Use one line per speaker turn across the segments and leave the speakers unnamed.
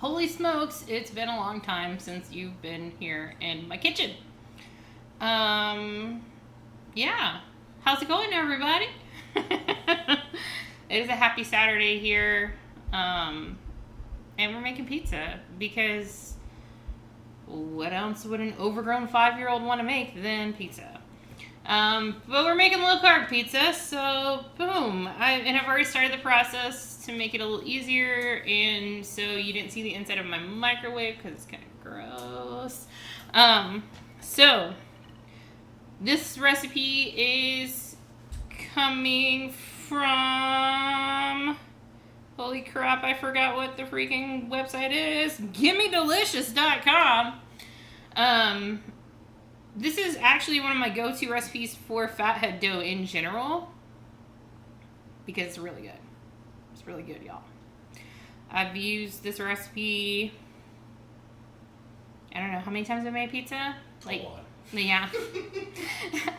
Holy smokes, it's been a long time since you've been here in my kitchen. Yeah. How's it going, everybody? It is a happy Saturday here. And we're making pizza because what else would an overgrown 5-year-old want to make than pizza? But we're making low carb pizza, so boom. I've already started the process to make it a little easier, and so you didn't see the inside of my microwave because it's kind of gross. So this recipe is coming from, holy crap, I forgot what the freaking website is. GimmeDelicious.com. This is actually one of my go-to recipes for fathead dough in general because it's really good. It's really good, y'all. I've used this recipe, I don't know how many times I've made pizza. Like, yeah.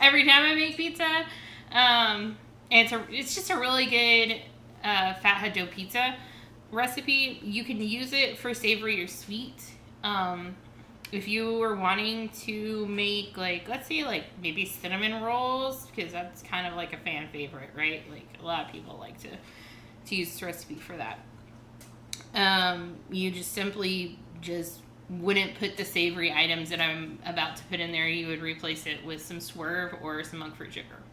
Every time I make pizza. And it's just a really good fathead dough pizza recipe. You can use it for savory or sweet. If you were wanting to make, like, let's say, like, maybe cinnamon rolls, because that's kind of like a fan favorite, right? Like, a lot of people like to use this recipe for that. You just simply wouldn't put the savory items that I'm about to put in there. You would replace it with some swerve or some monk fruit sugar.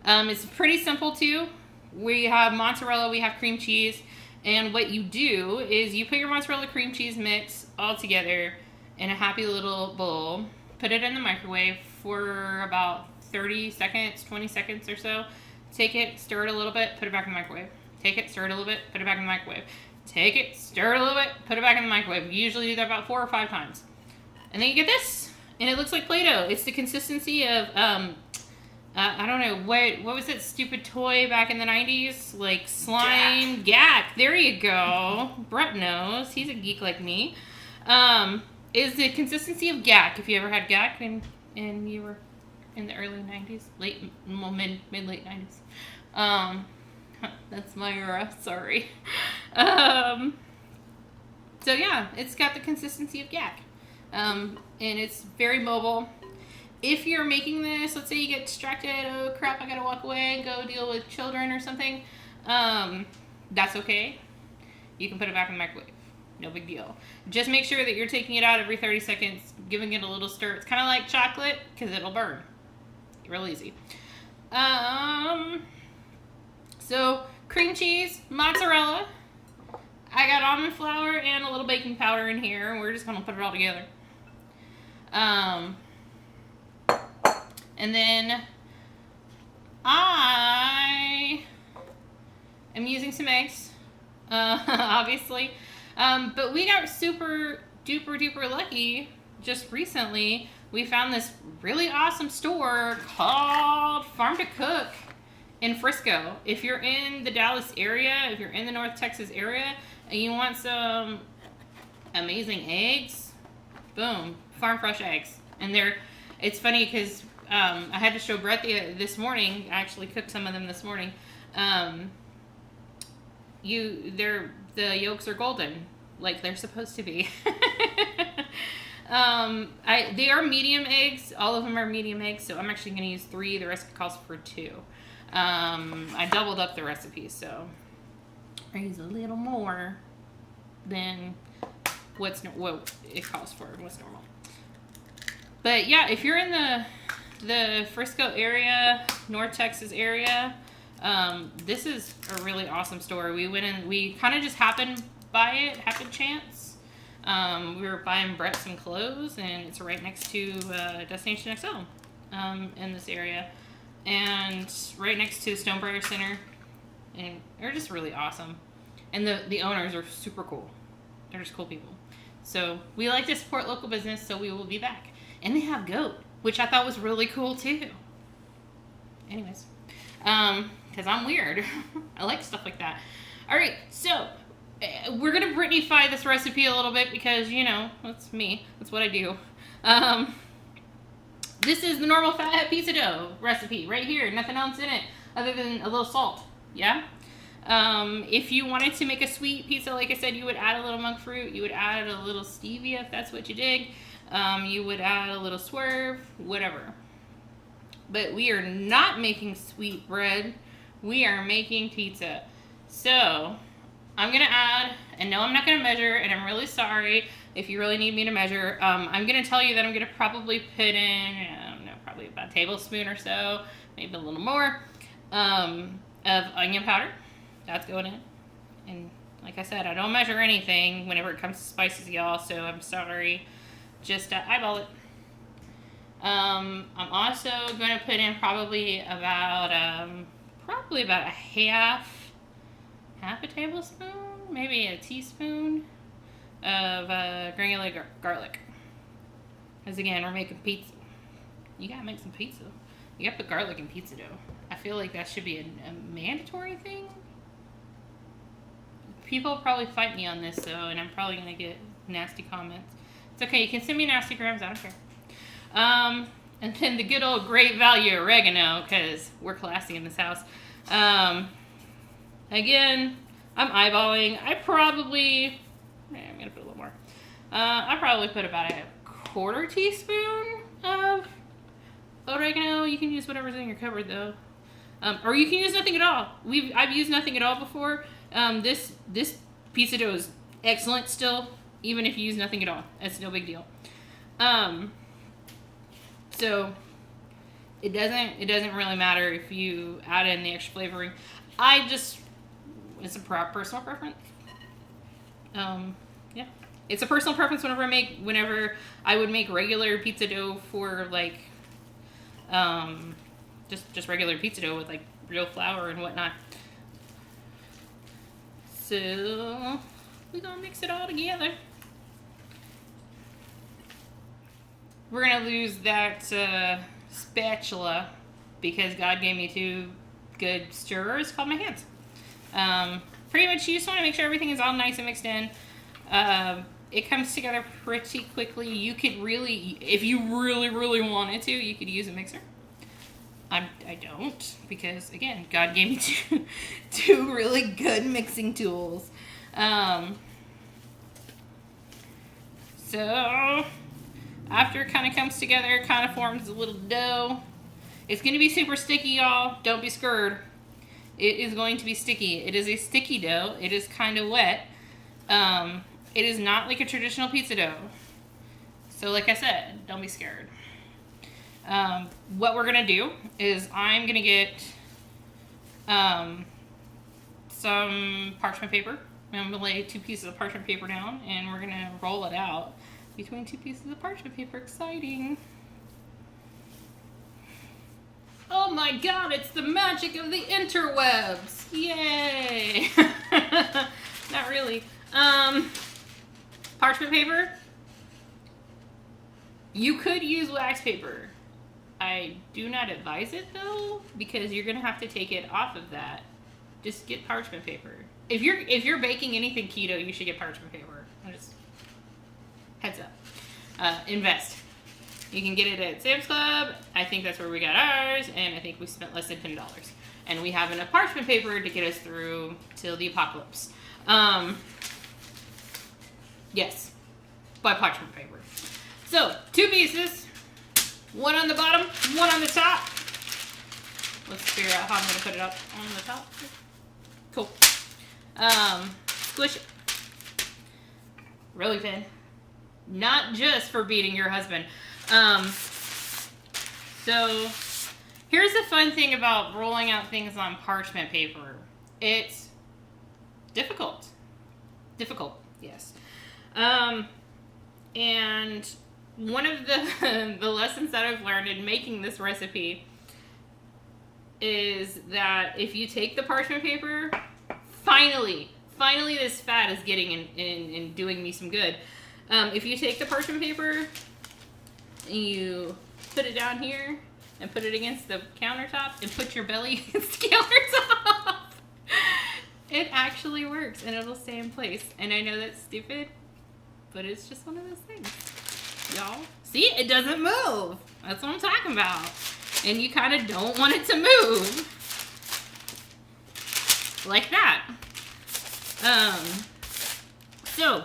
It's pretty simple, too. We have mozzarella, we have cream cheese, and what you do is you put your mozzarella cream cheese mix all together in a happy little bowl, put it in the microwave for about 30 seconds, 20 seconds or so. Take it, stir it a little bit, put it back in the microwave. Take it, stir it a little bit, put it back in the microwave. Take it, stir it a little bit, put it back in the microwave. You usually do that about 4 or 5 times. And then you get this, and it looks like Play-Doh. It's the consistency of, I don't know, what was that stupid toy back in the 90s? Like slime, Gak. There you go. Brett knows. He's a geek like me. Is the consistency of Gak. If you ever had Gak and you were in the early 90s, mid-late 90s. That's my era, sorry. So yeah, it's got the consistency of Gak. And it's very mobile. If you're making this, let's say you get distracted, oh crap, I gotta walk away and go deal with children or something, that's okay. You can put it back in the microwave. No big deal. Just make sure that you're taking it out every 30 seconds, giving it a little stir. It's kind of like chocolate, because it'll burn. Real easy. So, cream cheese, mozzarella. I got almond flour and a little baking powder in here, and we're just going to put it all together. And then I am using some eggs, obviously. But we got super duper lucky just recently. We found this really awesome store called Farm to Cook in Frisco. If you're in the Dallas area, if you're in the North Texas area, and you want some amazing eggs, boom, farm fresh eggs. And it's funny because I had to show Brett this morning. I actually cooked some of them this morning. The yolks are golden, like they're supposed to be. They are medium eggs. All of them are medium eggs, so I'm actually going to use 3. The recipe calls for 2. I doubled up the recipe, so I use a little more than what it calls for, what's normal. But yeah, if you're in the Frisco area, North Texas area, this is a really awesome store. We went in, we kind of just happened chance. We were buying Brett some clothes, and it's right next to Destination XL in this area, and right next to the Stonebriar Center, and they're just really awesome. And the owners are super cool. They're just cool people. So we like to support local business, so we will be back. And they have goat, which I thought was really cool too. Anyways, because I'm weird. I like stuff like that. All right, so we're going to Britney-fy this recipe a little bit because, you know, that's me. That's what I do. This is the normal Fathead Pizza dough recipe right here. Nothing else in it other than a little salt. Yeah? If you wanted to make a sweet pizza, like I said, you would add a little monk fruit. You would add a little stevia if that's what you dig. You would add a little swerve, whatever. But we are not making sweet bread. We are making pizza. So I'm going to add, and no, I'm not going to measure, and I'm really sorry if you really need me to measure. I'm going to tell you that I'm going to probably put in, I don't know, probably about a tablespoon or so, maybe a little more, of onion powder. That's going in. And like I said, I don't measure anything whenever it comes to spices, y'all, so I'm sorry. Just eyeball it. I'm also going to put in probably about a half a tablespoon, maybe a teaspoon of granulated garlic. Because again, we're making pizza. You gotta make some pizza. You gotta put garlic in pizza dough. I feel like that should be a mandatory thing. People probably fight me on this though, and I'm probably gonna get nasty comments. It's okay, you can send me nasty grams, I don't care. And then the good old great value oregano, because we're classy in this house. Again, I'm eyeballing. I'm gonna put a little more. I probably put about a quarter teaspoon of oregano. You can use whatever's in your cupboard though. Or you can use nothing at all. I've used nothing at all before. This pizza dough is excellent still, even if you use nothing at all. It's no big deal. So it doesn't really matter if you add in the extra flavoring. It's a personal preference. Yeah, it's a personal preference whenever I would make regular pizza dough for like, just regular pizza dough with like real flour and whatnot. So we're gonna mix it all together. We're gonna lose that spatula because God gave me two good stirrers called my hands. Pretty much you just want to make sure everything is all nice and mixed in. It comes together pretty quickly. You could really, if you really wanted to, you could use a mixer. I don't, because again, God gave me two really good mixing tools. So after it kind of comes together, it kind of forms a little dough. It's going to be super sticky, y'all. Don't be scared. It is going to be sticky. It is a sticky dough. It is kind of wet. It is not like a traditional pizza dough. So like I said, don't be scared. What we're going to do is I'm going to get some parchment paper. I'm going to lay 2 pieces of parchment paper down, and we're going to roll it out between 2 pieces of parchment paper. Exciting. Oh my god, it's the magic of the interwebs. Yay. Not really. Parchment paper. You could use wax paper. I do not advise it though, because you're gonna have to take it off of that. Just get parchment paper. If you're baking anything keto, you should get parchment paper. Just heads up. Invest. You can get it at Sam's Club. I think that's where we got ours, and I think we spent less than $10. And we have enough parchment paper to get us through till the apocalypse. Yes, buy parchment paper. So 2 pieces, 1 on the bottom, 1 on the top. Let's figure out how I'm gonna put it up on the top. Cool. Squish it. Really thin. Not just for beating your husband. So here's the fun thing about rolling out things on parchment paper. It's difficult. Difficult, yes. And one of the lessons that I've learned in making this recipe is that if you take the parchment paper, finally this fat is getting in doing me some good. If you take the parchment paper and you put it down here and put it against the countertop and put your belly against the countertop, it actually works and it'll stay in place. And I know that's stupid, but it's just one of those things. Y'all, see, it doesn't move. That's what I'm talking about. And you kind of don't want it to move. like that. So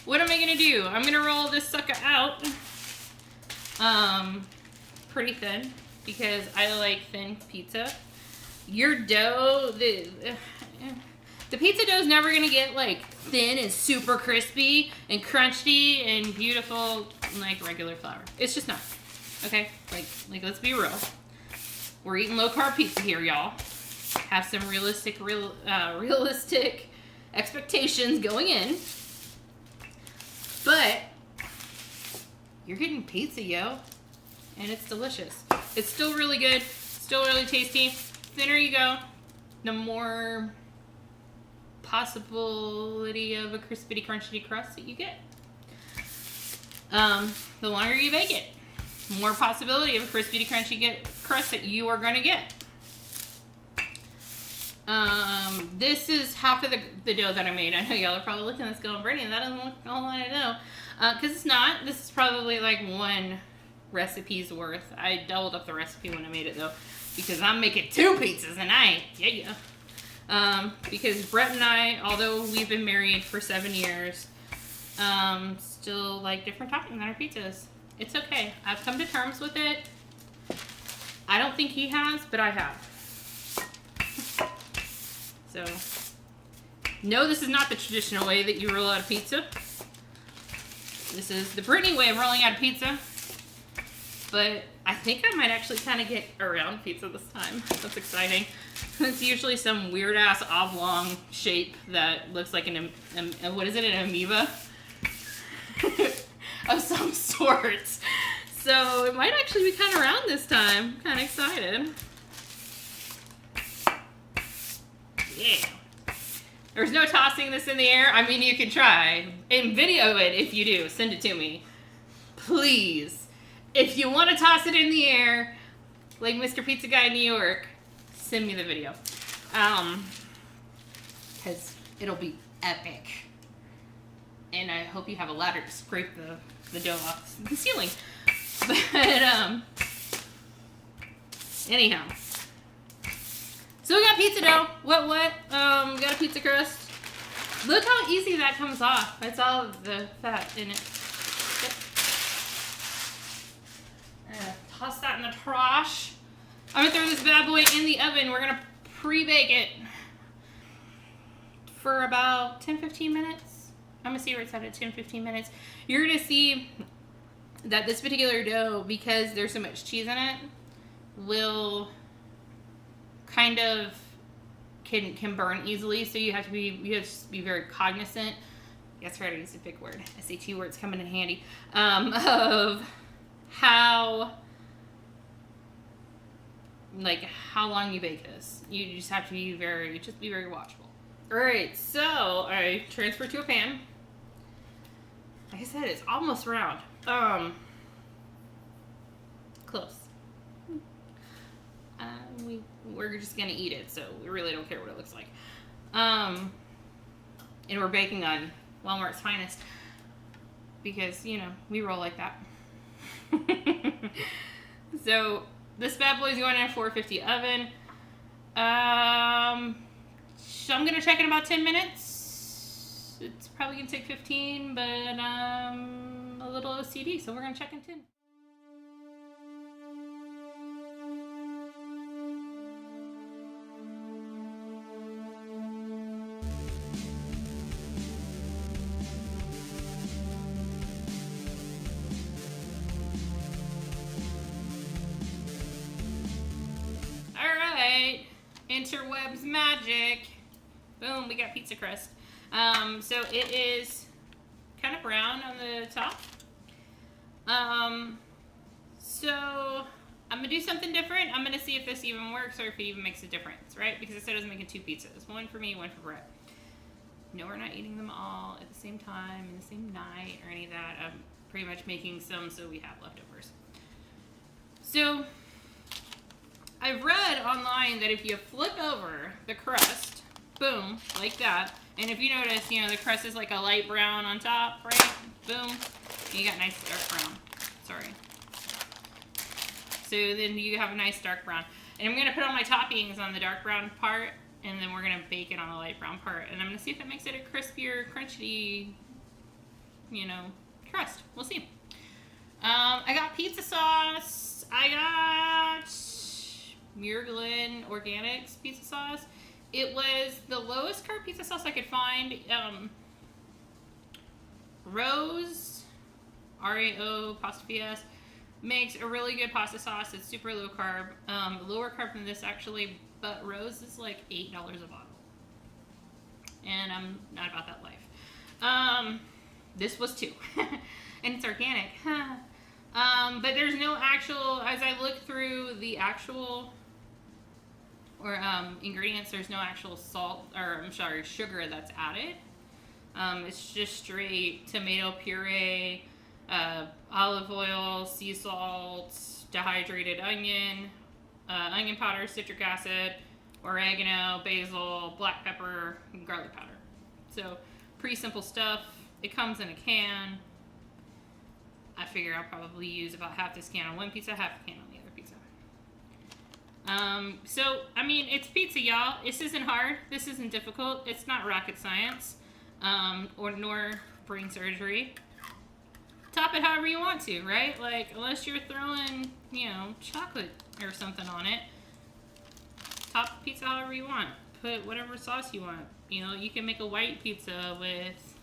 what am I gonna do? I'm gonna roll this sucker out pretty thin because I like thin pizza. Your dough, the pizza dough is never gonna get like thin and super crispy and crunchy and beautiful like regular flour. It's just not. Okay, like let's be real. We're eating low carb pizza here, y'all. Have some realistic expectations going in. But you're getting pizza, yo, and it's delicious. It's still really good, still really tasty. Thinner you go, the more possibility of a crispity, crunchy crust that you get. The longer you bake it, more possibility of a crispity, crunchy crust that you are going to get. This is half of the dough that I made. I know y'all are probably looking at this going, Brittany, that doesn't look all I know. Because it's not. This is probably like one recipe's worth. I doubled up the recipe when I made it though, because I'm making 2 pizzas a night. Yeah. Because Brett and I, although we've been married for 7 years, still like different toppings on our pizzas. It's okay. I've come to terms with it. I don't think he has, but I have. So, no, this is not the traditional way that you roll out a pizza. This is the Brittany way of rolling out a pizza. But I think I might actually kind of get a round pizza this time. That's exciting. It's usually some weird ass oblong shape that looks like an amoeba of some sort. So it might actually be kind of round this time. I'm kind of excited. Yeah. There's no tossing this in the air. I mean, you can try and video it if you do. Send it to me. Please. If you want to toss it in the air, like Mr. Pizza Guy in New York, send me the video. Because it'll be epic. And I hope you have a ladder to scrape the dough off the ceiling. But, anyhow. So we got pizza dough. What? We got a pizza crust. Look how easy that comes off. That's all of the fat in it. Toss that in the trash. I'm gonna throw this bad boy in the oven. We're gonna pre-bake it for about 10-15 minutes. I'm gonna see where it's at 10-15 minutes. You're gonna see that this particular dough, because there's so much cheese in it, will kind of can burn easily. So you have to be very cognizant. Yes, right, I used a big word. SAT words coming in handy. Of how long you bake this. You just have to be very watchful. All right, so I transfer to a pan. Like I said, it's almost round. Close. We're just gonna eat it, so we really don't care what it looks like. And we're baking on Walmart's finest because, you know, we roll like that. So this bad boy is going in a 450 oven. So I'm gonna check in about 10 minutes. It's probably gonna take 15, but a little OCD, so we're gonna check in 10. Interwebs magic. Boom, we got pizza crust. So it is kind of brown on the top. So I'm gonna do something different. I'm gonna see if this even works or if it even makes a difference, right? Because I said I was making 2 pizzas. One for me, one for Brett. No, we're not eating them all at the same time, in the same night, or any of that. I'm pretty much making some so we have leftovers. So I've read online that if you flip over the crust, boom, like that, and if you notice, you know, the crust is like a light brown on top, right? Boom, and you got nice dark brown. Sorry. So then you have a nice dark brown. And I'm going to put all my toppings on the dark brown part And then we're gonna bake it on the light brown part. And I'm gonna see if it makes it a crispier, crunchy, you know, crust. We'll see. I got pizza sauce. I got Murglin Organics pizza sauce. It was the lowest carb pizza sauce I could find. Rose, R-A-O''S, makes a really good pasta sauce. It's super low carb. Lower carb than this actually, but Rose is like $8 a bottle. And I'm not about that life. This was $2. And it's organic. But there's no actual, as I look through the actual ingredients, there's no actual salt, or I'm sorry, sugar that's added. It's just straight tomato puree, olive oil, sea salt, dehydrated onion, onion powder, citric acid, oregano, basil, black pepper, and garlic powder. So pretty simple stuff. It comes in a can. I figure I'll probably use about half this can on one pizza, half a can on the other pizza. So, I mean, it's pizza, y'all. This isn't hard. This isn't difficult. It's not rocket science, nor brain surgery. Top it however you want to, right? Like, unless you're throwing, you know, chocolate or something on it. Top the pizza however you want. Put whatever sauce you want. You know, you can make a white pizza with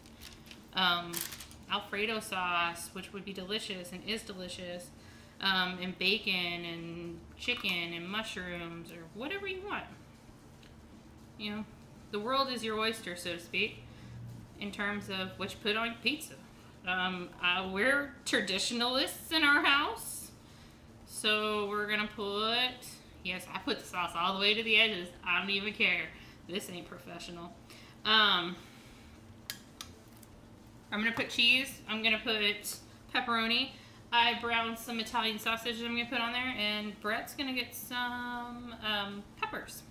Alfredo sauce, which would be delicious and is delicious, and bacon and chicken and mushrooms or whatever you want. You know, the world is your oyster, so to speak, in terms of what you put on pizza. We're traditionalists in our house, so we're gonna put, yes, I put the sauce all the way to the edges. I don't even care. This ain't professional. I'm going to put cheese. I'm going to put pepperoni. I browned some Italian sausage I'm going to put on there. And Brett's going to get some peppers.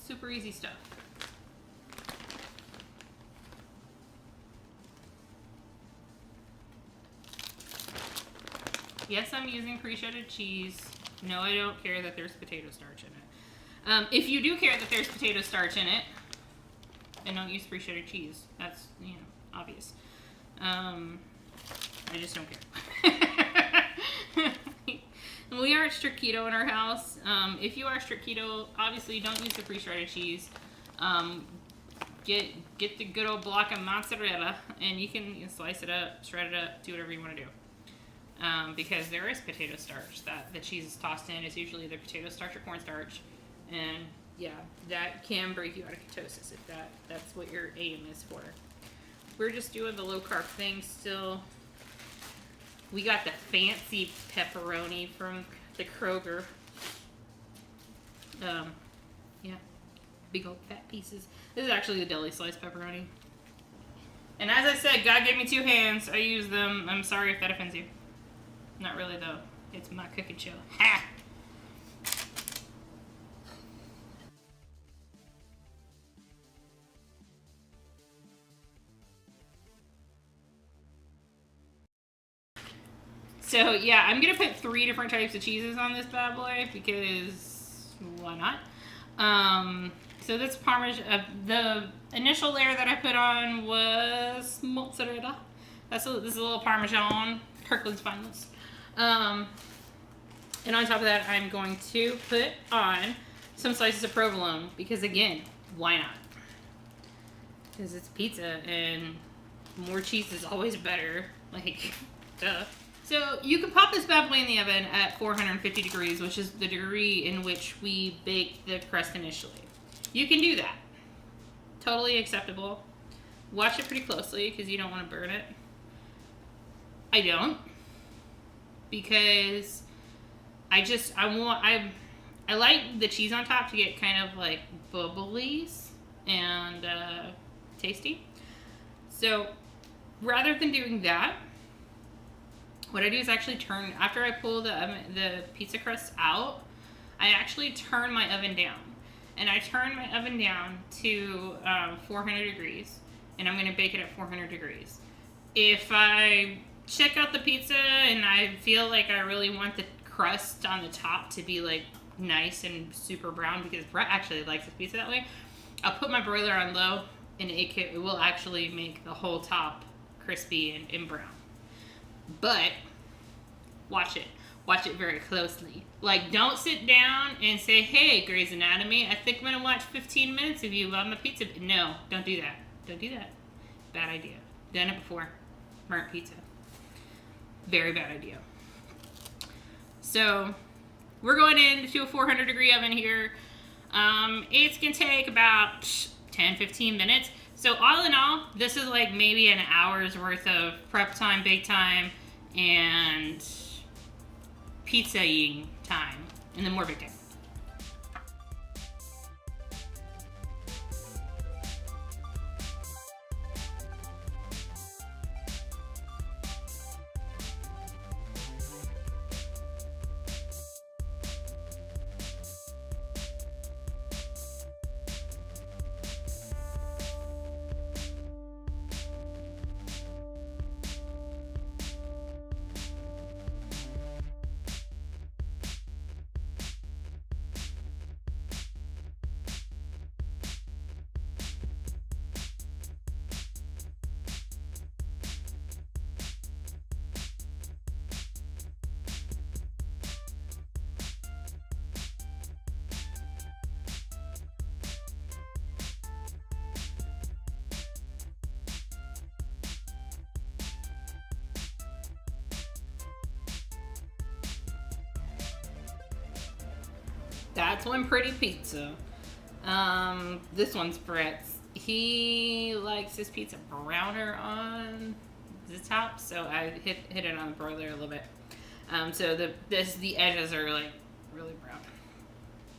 Super easy stuff. Yes, I'm using pre-shredded cheese. No, I don't care that there's potato starch in it. If you do care that there's potato starch in it, then don't use pre-shredded cheese. That's, you know, obvious. I just don't care. We aren't strict keto in our house. If you are strict keto, obviously don't use the pre-shredded cheese. Get the good old block of mozzarella, and you can slice it up, shred it up, do whatever you want to do. Because there is potato starch that the cheese is tossed in. It's usually either potato starch or cornstarch, and yeah, that can break you out of ketosis if that's what your aim is for. We're just doing the low carb thing still. We got the fancy pepperoni from the Kroger. Yeah, big old fat pieces. This is actually the deli sliced pepperoni. And as I said, God gave me 2 hands. I use them. I'm sorry if that offends you. Not really though. It's my cooking show. Ha! So yeah, I'm gonna put 3 different types of cheeses on this bad boy because why not? So this Parmesan, the initial layer that I put on was mozzarella. This is a little Parmesan, Kirkland's finest. And on top of that, I'm going to put on some slices of provolone because again, why not? Because it's pizza and more cheese is always better. Like, duh. So you can pop this bad boy in the oven at 450 degrees, which is the degree in which we bake the crust initially. You can do that. Totally acceptable. Watch it pretty closely because you don't want to burn it. I don't. Because I like the cheese on top to get kind of like bubblies and tasty. So rather than doing that, what I do is actually turn, after I pull the pizza crust out, I actually turn my oven down. And I turn my oven down to 400 degrees. And I'm going to bake it at 400 degrees. If I check out the pizza and I feel like I really want the crust on the top to be like nice and super brown, because Brett actually likes his pizza that way, I'll put my broiler on low, and it will actually make the whole top crispy and brown. But watch it. Watch it very closely. Like, don't sit down and say, hey, Grey's Anatomy, I think I'm going to watch 15 minutes of you on my pizza. No, don't do that. Don't do that. Bad idea. Done it before. Burnt pizza. Very bad idea. So, we're going into a 400 degree oven here. It's going to take about 10-15 minutes. So, all in all, this is like maybe an hour's worth of prep time, bake time, and pizza eating time, and then more big time. That's one pretty pizza. This one's Brett's. He likes his pizza browner on the top, so I hit it on the broiler a little bit. So the edges are like really brown,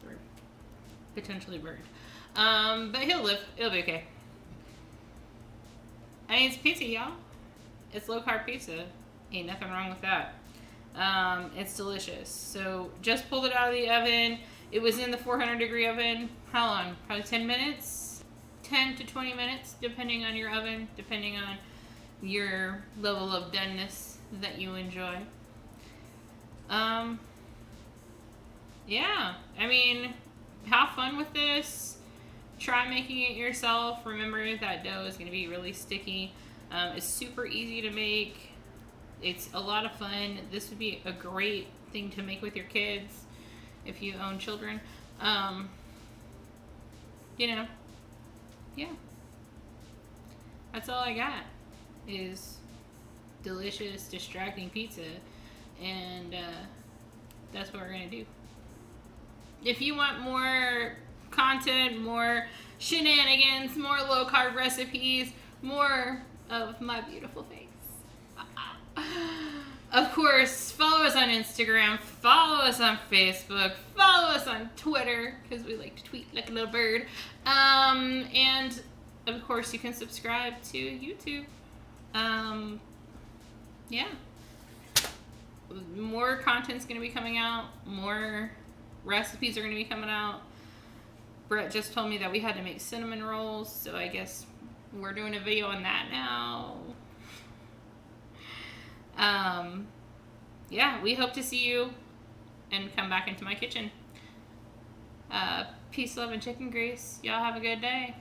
or potentially burned. But he'll live. It'll be okay. I mean, it's pizza, y'all. It's low carb pizza. Ain't nothing wrong with that. It's delicious. So just pulled it out of the oven. It was in the 400 degree oven. How long? Probably 10 minutes? 10 to 20 minutes, depending on your oven, depending on your level of doneness that you enjoy. Yeah, I mean, have fun with this. Try making it yourself. Remember that dough is going to be really sticky. It's super easy to make. It's a lot of fun. This would be a great thing to make with your kids if you own children. You know, yeah. That's all I got is delicious, distracting pizza. And that's what we're going to do. If you want more content, more shenanigans, more low-carb recipes, more of my beautiful face, of course, follow us on Instagram, follow us on Facebook, follow us on Twitter, because we like to tweet like a little bird. And, of course, you can subscribe to YouTube. Yeah. More content's going to be coming out. More recipes are going to be coming out. Brett just told me that we had to make cinnamon rolls, so I guess we're doing a video on that now. Yeah, we hope to see you and come back into my kitchen. Peace, love, and chicken grease. Y'all have a good day.